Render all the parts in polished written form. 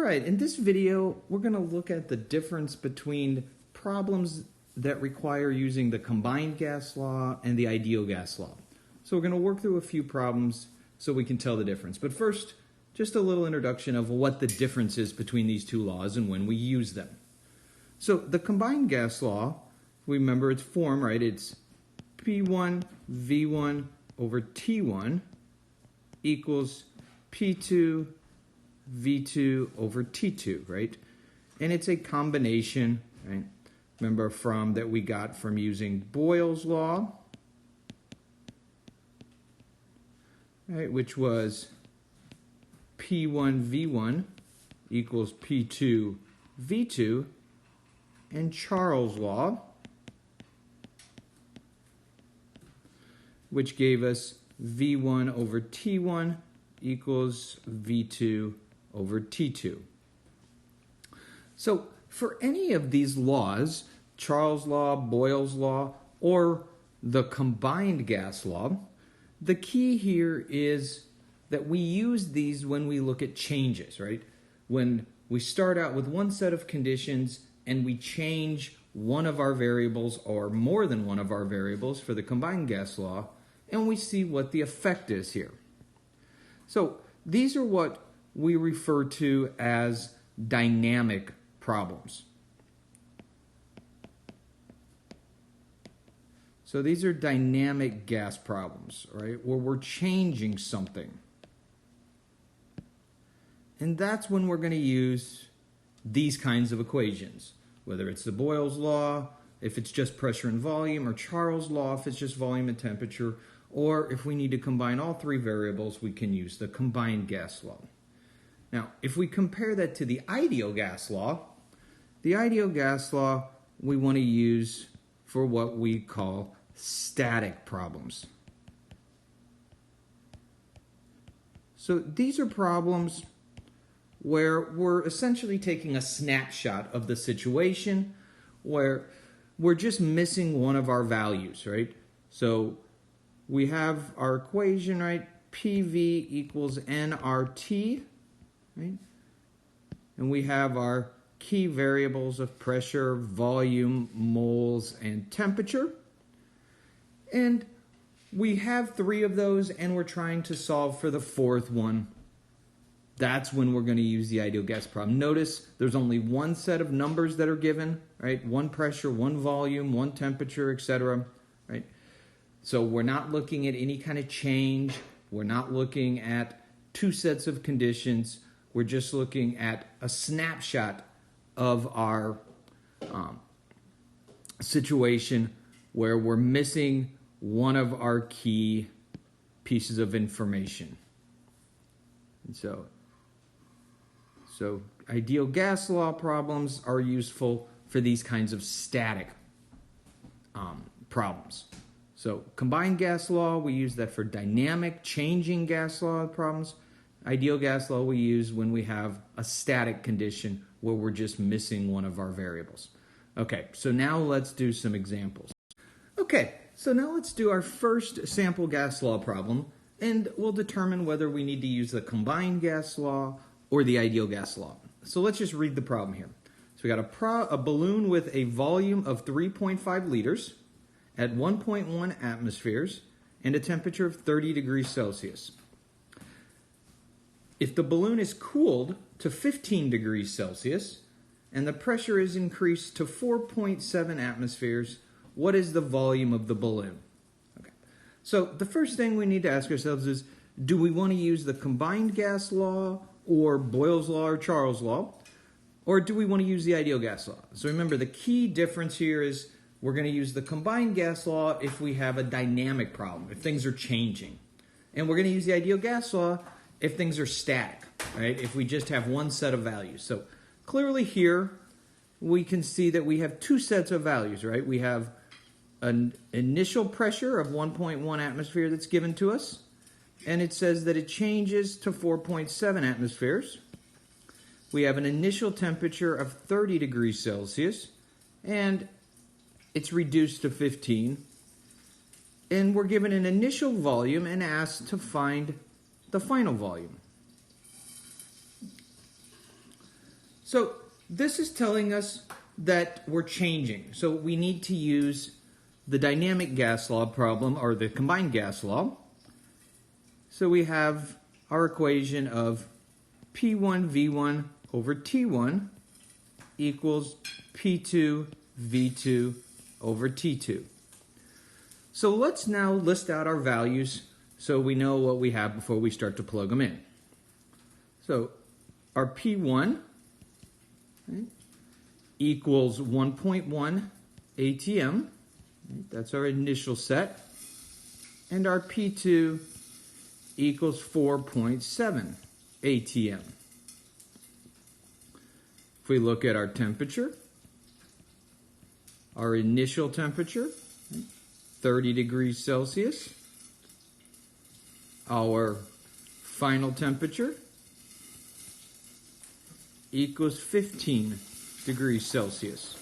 Alright, in this video, we're going to look at the difference between problems that require using the combined gas law and the ideal gas law. So we're going to work through a few problems so we can tell the difference. But first, just a little introduction of what the difference is between these two laws and when we use them. So the combined gas law, remember its form, right? It's P1 V1 over T1 equals P2 V2 over T2, right? And it's a combination, right? Remember from that we got from using Boyle's law, right? Which was P1 V1 equals P2 V2, and Charles' law, which gave us V1 over T1 equals V2 over T2. So for any of these laws, Charles' law, Boyle's law, or the combined gas law, the key here is that we use these when we look at changes, right? When we start out with one set of conditions and we change one of our variables or more than one of our variables for the combined gas law, and we see what the effect is here. So these are what we refer to as dynamic problems. So these are dynamic gas problems, right? Where we're changing something. And that's when we're going to use these kinds of equations, whether it's the Boyle's law, if it's just pressure and volume, or Charles' law, if it's just volume and temperature, or if we need to combine all three variables, we can use the combined gas law. Now, if we compare that to the ideal gas law we want to use for what we call static problems. So these are problems where we're essentially taking a snapshot of the situation where we're just missing one of our values, right? So we have our equation, right? PV equals nRT, right? And we have our key variables of pressure, volume, moles, and temperature. And we have three of those, and we're trying to solve for the fourth one. That's when we're going to use the ideal gas problem. Notice there's only one set of numbers that are given, right? One pressure, one volume, one temperature, etc., right? So we're not looking at any kind of change. We're not looking at two sets of conditions. We're just looking at a snapshot of our situation where we're missing one of our key pieces of information. And so ideal gas law problems are useful for these kinds of static problems. So combined gas law, we use that for dynamic, changing gas law problems. Ideal gas law we use when we have a static condition where we're just missing one of our variables. Okay, so now let's do some examples. Okay, so now let's do our first sample gas law problem, and we'll determine whether we need to use the combined gas law or the ideal gas law. So let's just read the problem here. So we got a balloon with a volume of 3.5 liters at 1.1 atmospheres and a temperature of 30 degrees Celsius. If the balloon is cooled to 15 degrees Celsius and the pressure is increased to 4.7 atmospheres, what is the volume of the balloon? Okay. So the first thing we need to ask ourselves is, do we want to use the combined gas law or Boyle's law or Charles' law? Or do we want to use the ideal gas law? So remember, the key difference here is we're going to use the combined gas law if we have a dynamic problem, if things are changing. And we're going to use the ideal gas law if things are static, right? If we just have one set of values. So clearly here, we can see that we have two sets of values, right? We have an initial pressure of 1.1 atmosphere that's given to us, and it says that it changes to 4.7 atmospheres. We have an initial temperature of 30 degrees Celsius, and it's reduced to 15. And we're given an initial volume and asked to find the final volume. So this is telling us that we're changing. So we need to use the dynamic gas law problem, or the combined gas law. So we have our equation of P1 V1 over T1 equals P2 V2 over T2. So let's now list out our values so we know what we have before we start to plug them in. So our P1, right, equals 1.1 ATM. That's our initial set. And our P2 equals 4.7 ATM. If we look at our temperature, our initial temperature, 30 degrees Celsius. Our final temperature equals 15 degrees Celsius.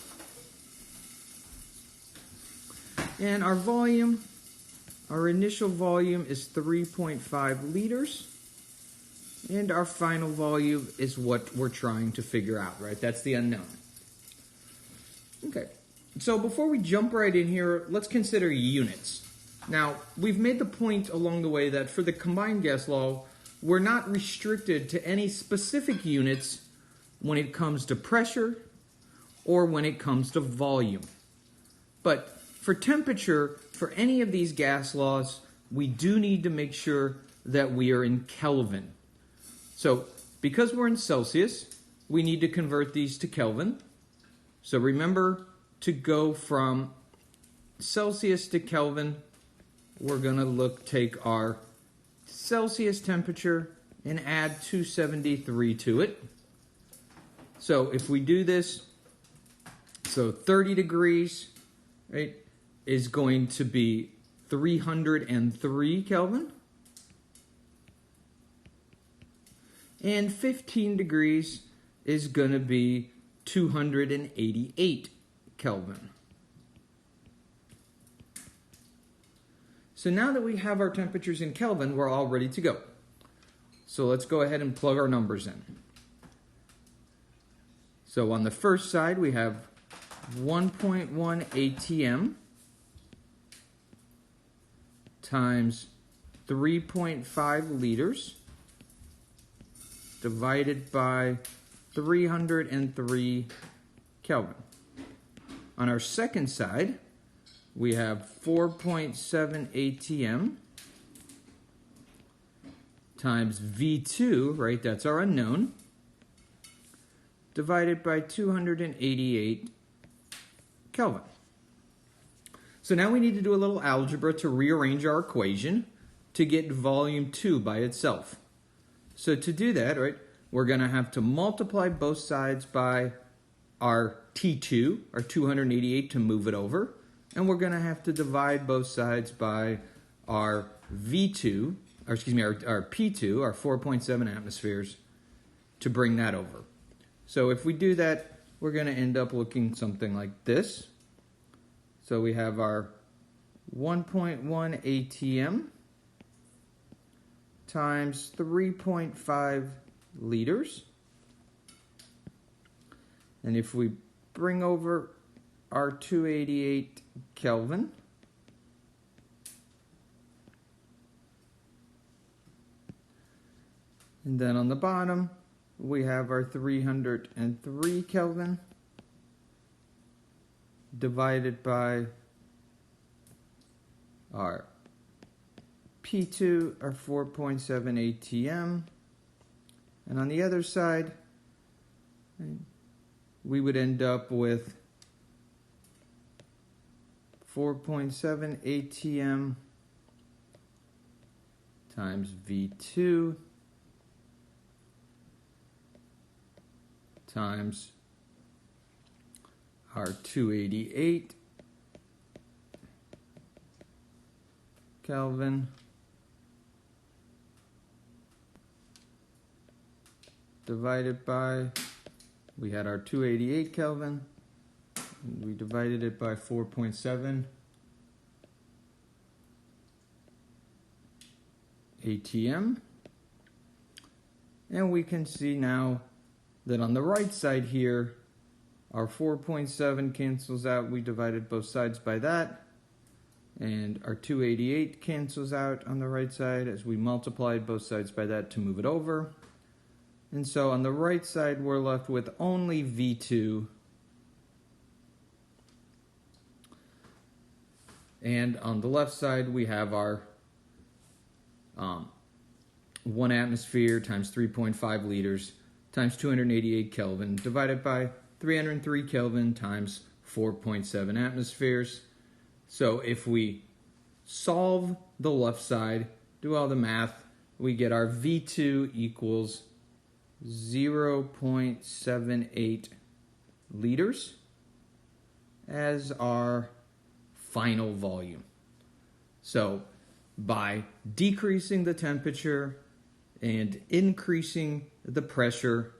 And our volume, our initial volume is 3.5 liters. And our final volume is what we're trying to figure out, right? That's the unknown. Okay, so before we jump right in here, let's consider units. Now, we've made the point along the way that for the combined gas law, we're not restricted to any specific units when it comes to pressure or when it comes to volume. But for temperature, for any of these gas laws, we do need to make sure that we are in Kelvin. So, because we're in Celsius, we need to convert these to Kelvin. So remember to go from Celsius to Kelvin. We're going to take our Celsius temperature and add 273 to it. So if we do this, so 30 degrees, right, is going to be 303 Kelvin. And 15 degrees is going to be 288 Kelvin. So now that we have our temperatures in Kelvin, we're all ready to go. So let's go ahead and plug our numbers in. So on the first side, we have 1.1 ATM times 3.5 liters divided by 303 Kelvin. On our second side, we have 4.7 ATM times V2, right, that's our unknown, divided by 288 Kelvin. So now we need to do a little algebra to rearrange our equation to get volume 2 by itself. So to do that, right, we're going to have to multiply both sides by our T2, our 288, to move it over. And we're going to have to divide both sides by our V2, or excuse me, our P2, our 4.7 atmospheres, to bring that over. So if we do that, we're going to end up looking something like this. So we have our 1.1 ATM times 3.5 liters. And if we bring over our 288 Kelvin, and then on the bottom we have our 303 Kelvin divided by our P2, our 4.7 ATM, and on the other side we would end up with 4.7 ATM times V2 times our 288 Kelvin divided by, we had our 288 Kelvin, we divided it by 4.7 ATM, and we can see now Then on the right side here, our 4.7 cancels out. We divided both sides by that. And our 288 cancels out on the right side as we multiplied both sides by that to move it over. And so on the right side, we're left with only V2. And on the left side, we have our 1 atmosphere times 3.5 liters times 288 Kelvin divided by 303 Kelvin times 4.7 atmospheres. So if we solve the left side, do all the math, we get our V2 equals 0.78 liters as our final volume. So by decreasing the temperature and increasing the pressure,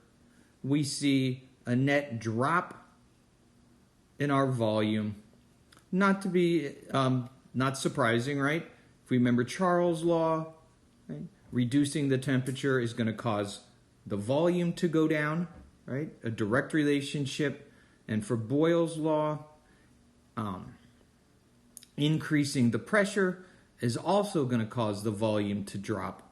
we see a net drop in our volume. Not to be, not surprising, right? If we remember Charles' law, right? Reducing the temperature is going to cause the volume to go down, right? A direct relationship. And for Boyle's law, increasing the pressure is also going to cause the volume to drop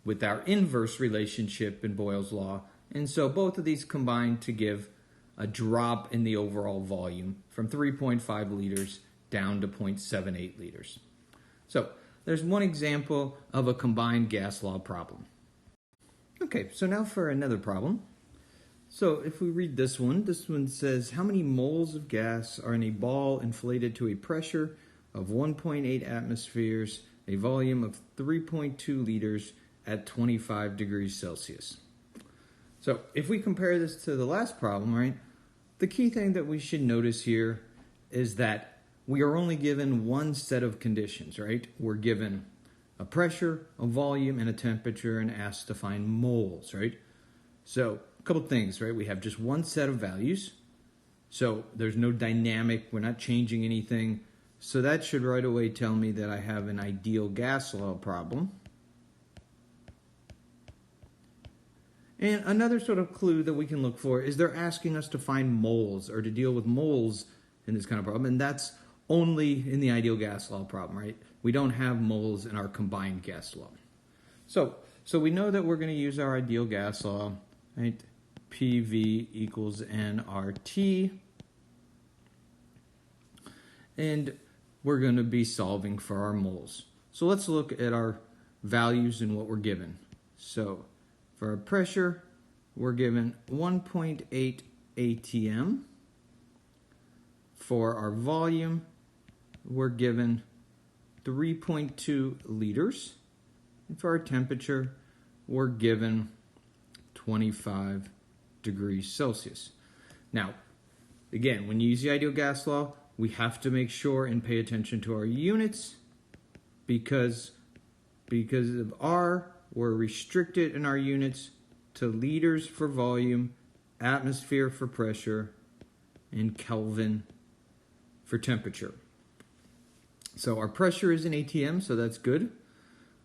with our inverse relationship in Boyle's law. And so both of these combine to give a drop in the overall volume from 3.5 liters down to 0.78 liters. So there's one example of a combined gas law problem. Okay, so now for another problem. So if we read this one says, how many moles of gas are in a ball inflated to a pressure of 1.8 atmospheres, a volume of 3.2 liters at 25 degrees Celsius? So if we compare this to the last problem, right, the key thing that we should notice here is that we are only given one set of conditions, right? We're given a pressure, a volume, and a temperature, and asked to find moles, right? So a couple things, right? We have just one set of values. So there's no dynamic. We're not changing anything. So that should right away tell me that I have an ideal gas law problem. And another sort of clue that we can look for is they're asking us to find moles or to deal with moles in this kind of problem. And that's only in the ideal gas law problem, right? We don't have moles in our combined gas law. So we know that we're going to use our ideal gas law, right? PV equals nRT. And we're going to be solving for our moles. So let's look at our values and what we're given. So for our pressure, we're given 1.8 atm. For our volume, we're given 3.2 liters. And for our temperature, we're given 25 degrees Celsius. Now, again, when you use the ideal gas law, we have to make sure and pay attention to our units because of R, we're restricted in our units to liters for volume, atmosphere for pressure, and Kelvin for temperature. So our pressure is in atm, so that's good.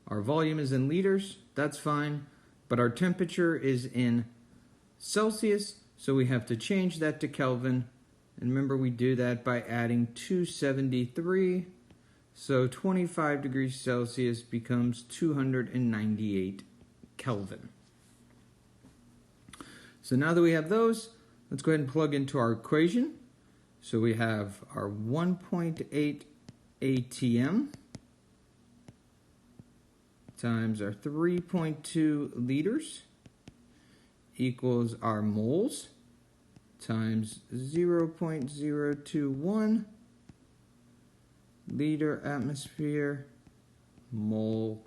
Our volume is in liters, that's fine. But our temperature is in Celsius, so we have to change that to Kelvin. And remember, we do that by adding 273. So 25 degrees Celsius becomes 298 Kelvin. So now that we have those, let's go ahead and plug into our equation. So we have our 1.8 atm times our 3.2 liters equals our moles times 0.021 liter atmosphere mole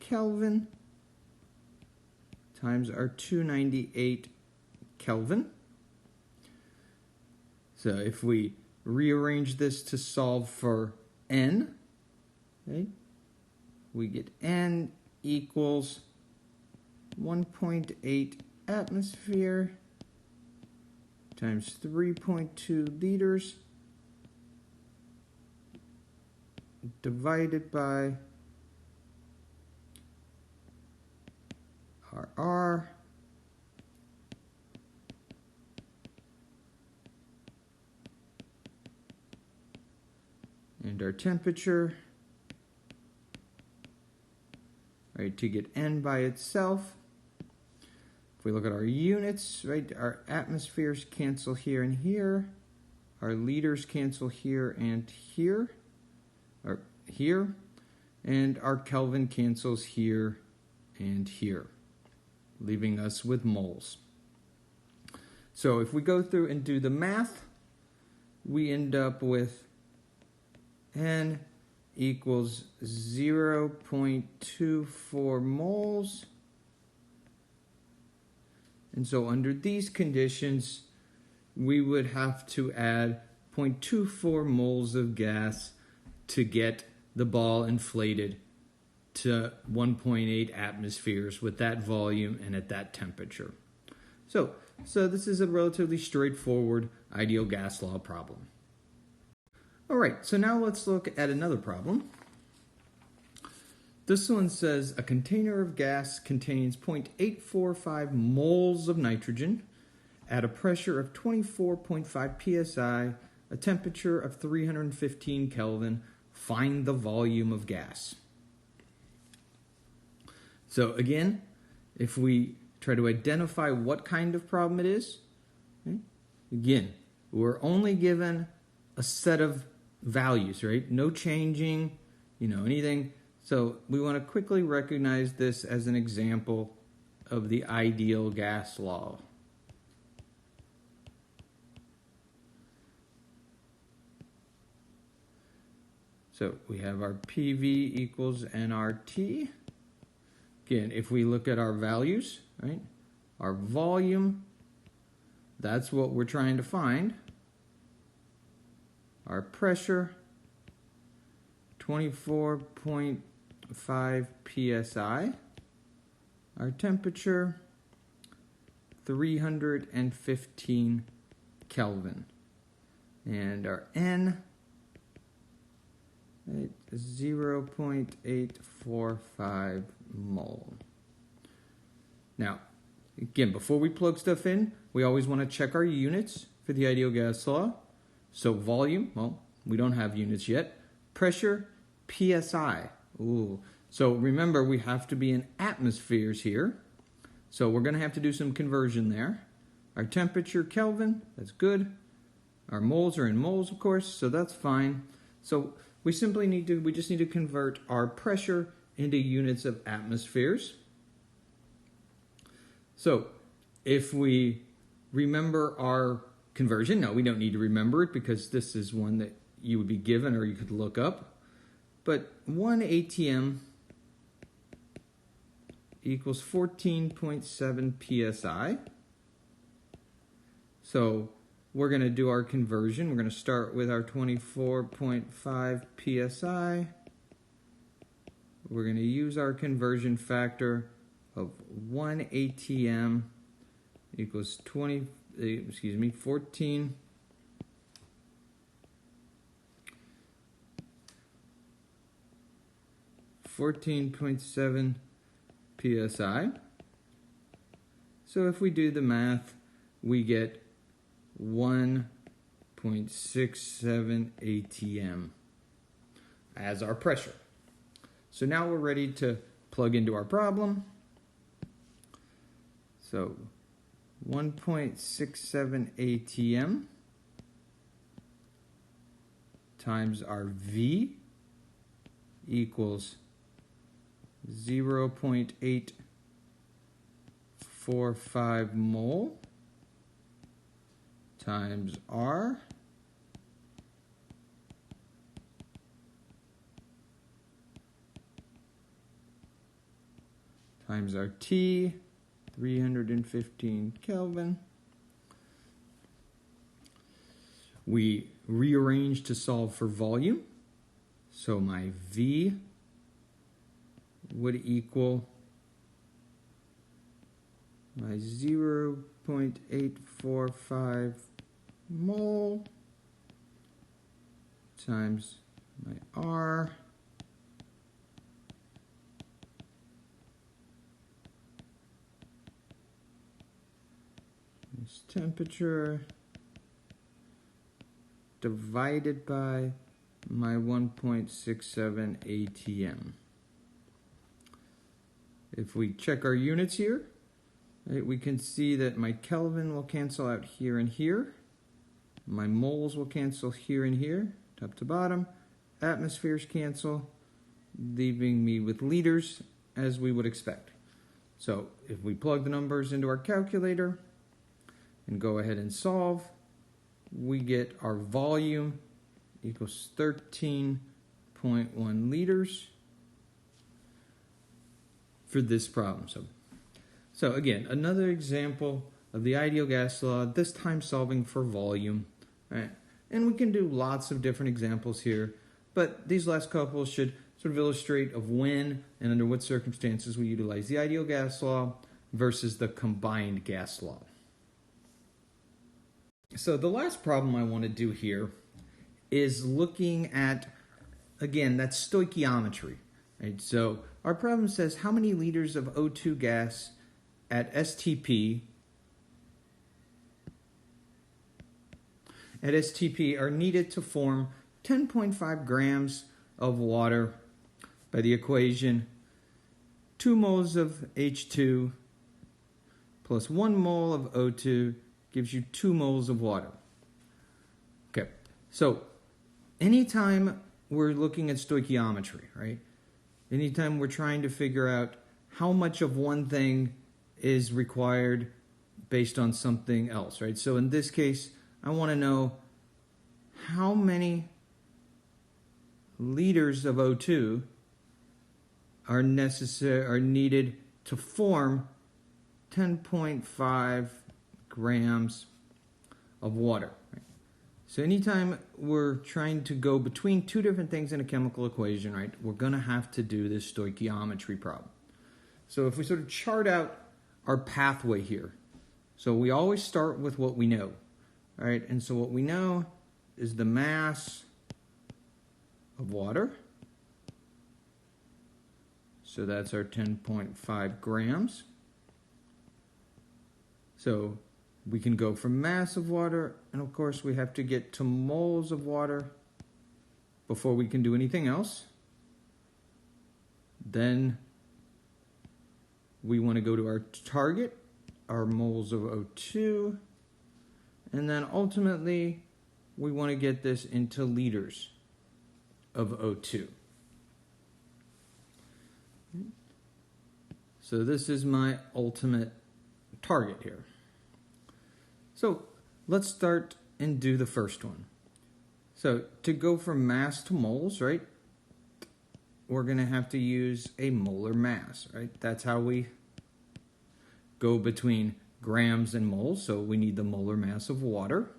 Kelvin times our 298 Kelvin. So if we rearrange this to solve for N, okay, we get N equals 1.8 atmosphere times 3.2 liters divided by our R our temperature, right, to get N by itself. If we look at our units, right, our atmospheres cancel here and here. Our liters cancel here and here, or here. And our Kelvin cancels here and here, leaving us with moles. So if we go through and do the math, we end up with N equals 0.24 moles. And so under these conditions, we would have to add 0.24 moles of gas to get the ball inflated to 1.8 atmospheres with that volume and at that temperature. So this is a relatively straightforward ideal gas law problem. All right, so now let's look at another problem. This one says a container of gas contains 0.845 moles of nitrogen at a pressure of 24.5 psi, a temperature of 315 Kelvin. Find the volume of gas. So again, if we try to identify what kind of problem it is, okay, again, we're only given a set of values, right? No changing, anything. So we want to quickly recognize this as an example of the ideal gas law. So we have our PV equals nRT. Again, if we look at our values, right? Our volume, that's what we're trying to find. Our pressure, 24.5 psi. Our temperature, 315 Kelvin. And our N, 0.845 mole. Now, again, before we plug stuff in, we always want to check our units for the ideal gas law. So volume, well, we don't have units yet. Pressure, PSI. Ooh. So remember, we have to be in atmospheres here. So we're going to have to do some conversion there. Our temperature, Kelvin, that's good. Our moles are in moles, of course, so that's fine. So we just need to convert our pressure into units of atmospheres. So if we remember our conversion, no, we don't need to remember it because this is one that you would be given or you could look up. But 1 ATM equals 14.7 psi. So we're going to do our conversion. We're going to start with our 24.5 psi. We're going to use our conversion factor of 1 ATM equals 14.7 psi. So if we do the math, we get 1.67 ATM as our pressure. So now we're ready to plug into our problem. So 1.67 ATM times our V equals 0.845 mole times R times our T, 315 Kelvin. We rearrange to solve for volume. So my V would equal my 0.845 mole times my R is temperature divided by my 1.67 atm. If we check our units here, right, we can see that my Kelvin will cancel out here and here. My moles will cancel here and here, top to bottom. Atmospheres cancel, leaving me with liters, as we would expect. So if we plug the numbers into our calculator and go ahead and solve, we get our volume equals 13.1 liters for this problem. So again, another example of the ideal gas law, this time solving for volume. Right? And we can do lots of different examples here, but these last couple should sort of illustrate of when and under what circumstances we utilize the ideal gas law versus the combined gas law. So the last problem I want to do here is looking at, again, that stoichiometry. Right? So our problem says how many liters of O2 gas at STP are needed to form 10.5 grams of water by the equation 2 moles of H2 plus 1 mole of O2 gives you 2 moles of water. Okay, so anytime we're looking at stoichiometry, right? Anytime we're trying to figure out how much of one thing is required based on something else, right? So in this case, I want to know how many liters of O2 are needed to form 10.5 grams of water. Right? So anytime we're trying to go between two different things in a chemical equation, right, we're going to have to do this stoichiometry problem. So if we sort of chart out our pathway here, so we always start with what we know, right? And so what we know is the mass of water. So that's our 10.5 grams. So we can go from mass of water, and of course we have to get to moles of water before we can do anything else. Then we want to go to our target, our moles of O2, and then ultimately we want to get this into liters of O2. So this is my ultimate target here. So let's start and do the first one. So to go from mass to moles, right, we're going to have to use a molar mass, right? That's how we go between grams and moles. So we need the molar mass of water.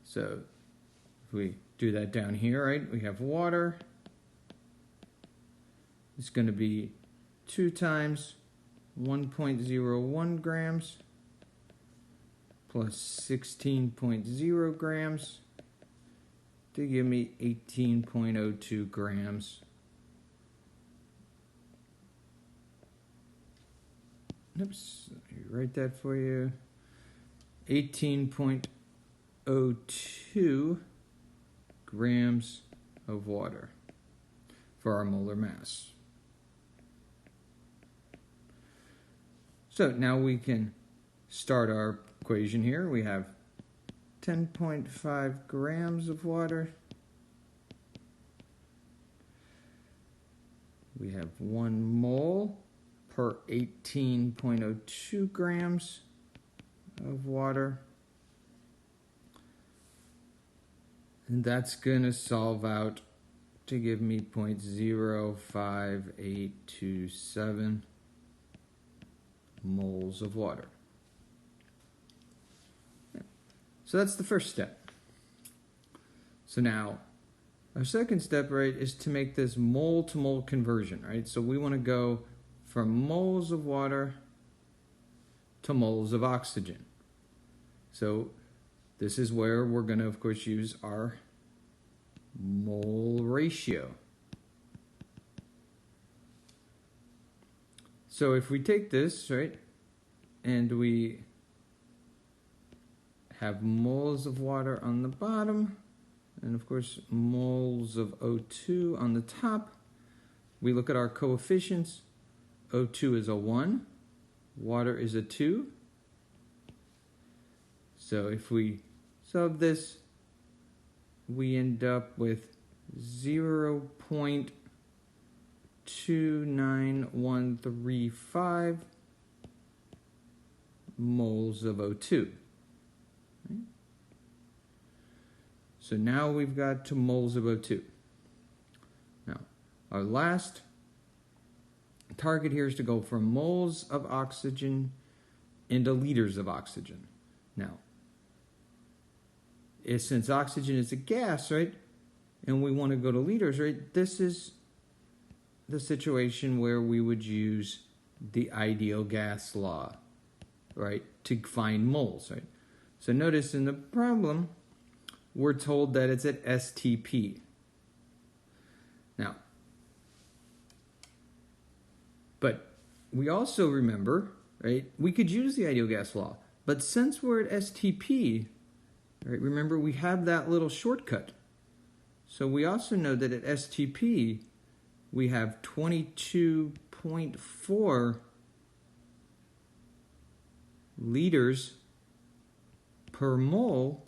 So if we do that down here, right, we have water. It's going to be 2 times 1.01 grams plus 16.0 grams to give me 18.02 grams. Oops, let me write that for you. 18.02 grams of water for our molar mass. So now we can start our equation here. We have 10.5 grams of water. We have 1 mole per 18.02 grams of water. And that's going to solve out to give me 0.05827 moles of water. So that's the first step. So now our second step, right, is to make this mole to mole conversion, right? So we want to go from moles of water to moles of oxygen. So this is where we're going to, of course, use our mole ratio. So if we take this, right, and we have moles of water on the bottom and of course moles of O2 on the top. We look at our coefficients. O2 is a 1, water is a 2. So if we sub this, we end up with 0.29135 moles of O2. Right? So now we've got to moles of O2. Now, our last target here is to go from moles of oxygen into liters of oxygen. Now, since oxygen is a gas, right, and we want to go to liters, right, this is the situation where we would use the ideal gas law, right, to find moles, right? So notice in the problem, we're told that it's at STP. Now, but we also remember, right, we could use the ideal gas law, but since we're at STP, right, remember we have that little shortcut. So we also know that at STP, we have 22.4 liters per mole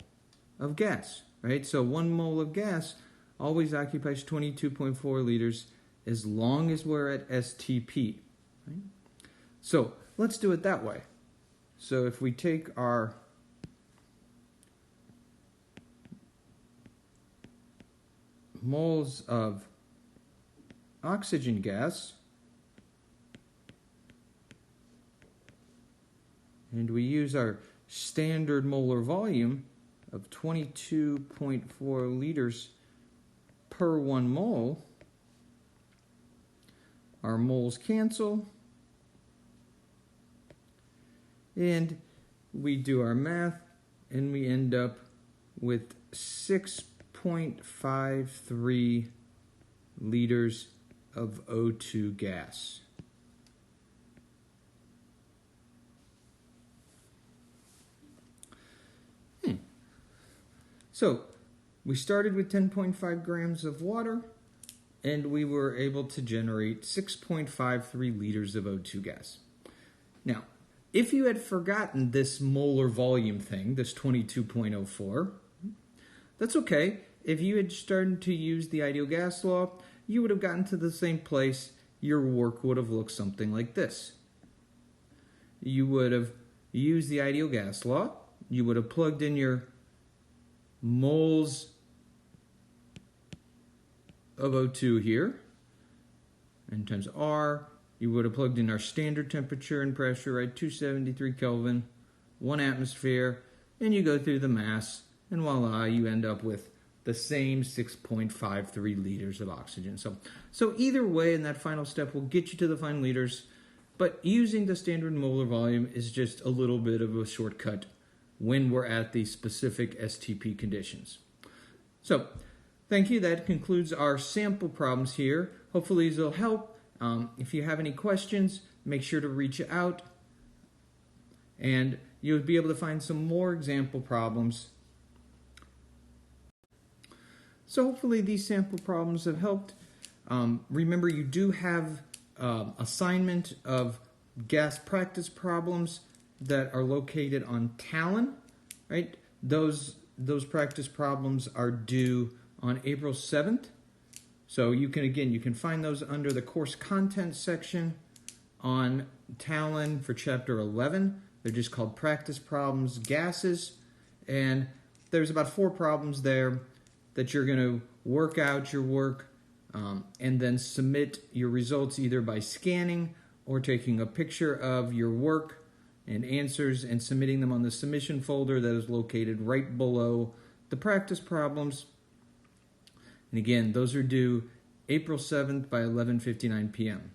of gas, right? So 1 mole of gas always occupies 22.4 liters as long as we're at STP. Right? So let's do it that way. So if we take our moles of oxygen gas and we use our standard molar volume of 22.4 liters per 1 mole, our moles cancel, and we do our math, and we end up with 6.53 liters of O2 gas. So we started with 10.5 grams of water, and we were able to generate 6.53 liters of O2 gas. Now, if you had forgotten this molar volume thing, this 22.04, that's okay. If you had started to use the ideal gas law, you would have gotten to the same place. Your work would have looked something like this. You would have used the ideal gas law. You would have plugged in your moles of O2 here, and times R. You would have plugged in our standard temperature and pressure, right? 273 Kelvin, 1 atmosphere, and you go through the mass, and voila, you end up with the same 6.53 liters of oxygen. So either way, in that final step, will get you to the final liters, but using the standard molar volume is just a little bit of a shortcut when we're at the specific STP conditions. So, thank you. That concludes our sample problems here. Hopefully these will help. If you have any questions, make sure to reach out, and you'll be able to find some more example problems. So hopefully these sample problems have helped. Remember, you do have assignment of gas practice problems that are located on Talon, right? Those practice problems are due on April 7th. So you can find those under the course content section on Talon for chapter 11. They're just called practice problems, gases, and there's about 4 problems there that you're going to work out your work and then submit your results either by scanning or taking a picture of your work and answers and submitting them on the submission folder that is located right below the practice problems. And again, those are due April 7th by 11:59 p.m.